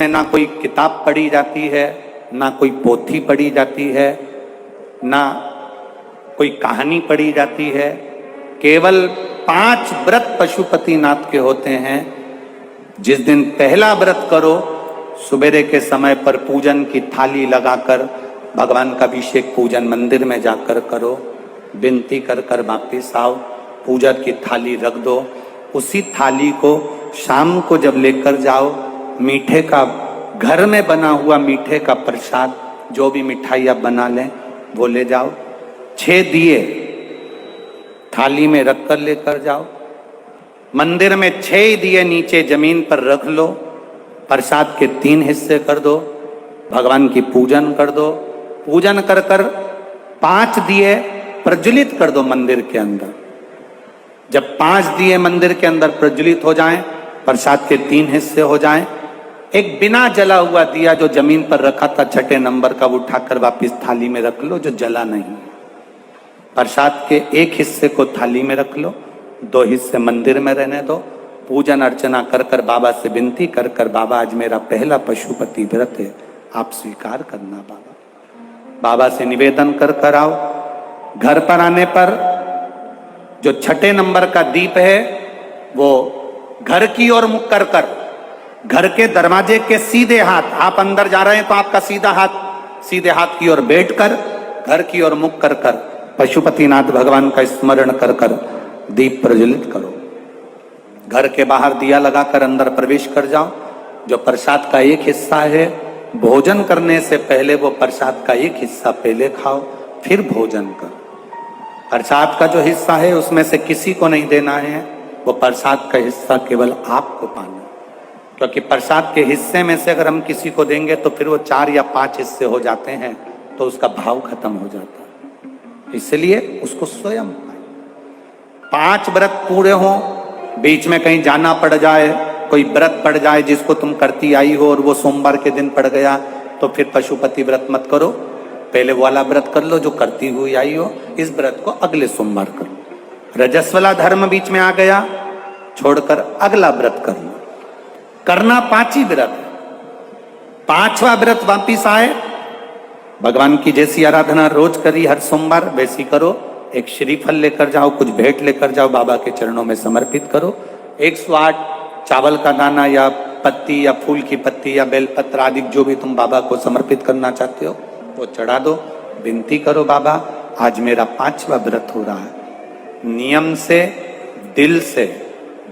ना कोई किताब पढ़ी जाती है, ना कोई पोथी पढ़ी जाती है, ना कोई कहानी पढ़ी जाती है। केवल 5 व्रत पशुपतिनाथ के होते हैं। जिस दिन पहला व्रत करो, सुबेरे के समय पर पूजन की थाली लगाकर भगवान का अभिषेक पूजन मंदिर में जाकर करो, विनती कर कर वापिस आओ, पूजा की थाली रख दो। उसी थाली को शाम को जब लेकर जाओ, मीठे का घर में बना हुआ मीठे का प्रसाद, जो भी मिठाई आप बना लें वो ले जाओ। 6 दिए थाली में रखकर लेकर जाओ। मंदिर में 6 दिए नीचे जमीन पर रख लो। प्रसाद के 3 हिस्से कर दो, भगवान की पूजन कर दो। पूजन कर कर 5 दिए प्रज्वलित कर दो मंदिर के अंदर। जब 5 दिए मंदिर के अंदर प्रज्वलित हो जाएं, प्रसाद के 3 हिस्से हो जाएं, एक बिना जला हुआ दिया जो जमीन पर रखा था 6ठे नंबर का, वो उठाकर वापिस थाली में रख लो, जो जला नहीं। प्रसाद के 1 हिस्से को थाली में रख लो, 2 हिस्से मंदिर में रहने दो। पूजन अर्चना कर कर बाबा से विनती कर कर, बाबा आज मेरा पहला पशुपति व्रत है, आप स्वीकार करना बाबा। बाबा से निवेदन कर कर आओ। घर पर आने पर जो 6ठे नंबर का दीप है वो घर की ओर मुख कर कर, घर के दरवाजे के सीधे हाथ, आप अंदर जा रहे हैं तो आपका सीधे हाथ की ओर बैठकर घर की ओर मुख कर कर पशुपतिनाथ भगवान का स्मरण कर कर दीप प्रज्वलित करो। घर के बाहर दिया लगाकर अंदर प्रवेश कर जाओ। जो प्रसाद का 1 हिस्सा है, भोजन करने से पहले वो प्रसाद का 1 हिस्सा पहले खाओ, फिर भोजन करो। प्रसाद का जो हिस्सा है उसमें से किसी को नहीं देना है, वो प्रसाद का हिस्सा केवल आपको पाना। क्योंकि प्रसाद के हिस्से में से अगर हम किसी को देंगे तो फिर वो 4 या 5 हिस्से हो जाते हैं, तो उसका भाव खत्म हो जाता है। इसलिए उसको स्वयं पाए। 5 व्रत पूरे हों, बीच में कहीं जाना पड़ जाए, कोई व्रत पड़ जाए जिसको तुम करती आई हो और वो सोमवार के दिन पड़ गया, तो फिर पशुपति व्रत मत करो। पहले वाला व्रत कर लो जो करती हुई आई हो, इस व्रत को अगले सोमवार करो। रजस्वला धर्म बीच में आ गया, छोड़कर अगला व्रत कर लो। करना 5 ही व्रत। 5वां व्रत वापिस आए, भगवान की जैसी आराधना रोज करी हर सोमवार वैसी करो। एक श्रीफल लेकर जाओ, कुछ भेंट लेकर जाओ, बाबा के चरणों में समर्पित करो। 108 चावल का दाना या पत्ती या फूल की पत्ती या बेलपत्र आदि जो भी तुम बाबा को समर्पित करना चाहते हो वो चढ़ा दो। विनती करो, बाबा आज मेरा 5वां व्रत हो रहा है। नियम से, दिल से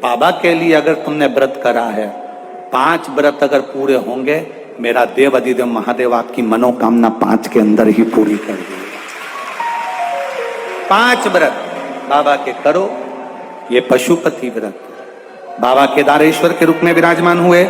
बाबा के लिए अगर तुमने व्रत करा है, 5 व्रत अगर पूरे होंगे, मेरा देव अधिदेव महादेव आपकी मनोकामना 5 के अंदर ही पूरी कर देगा। 5 व्रत बाबा के करो। ये पशुपति व्रत बाबा केदारेश्वर के रूप में विराजमान हुए।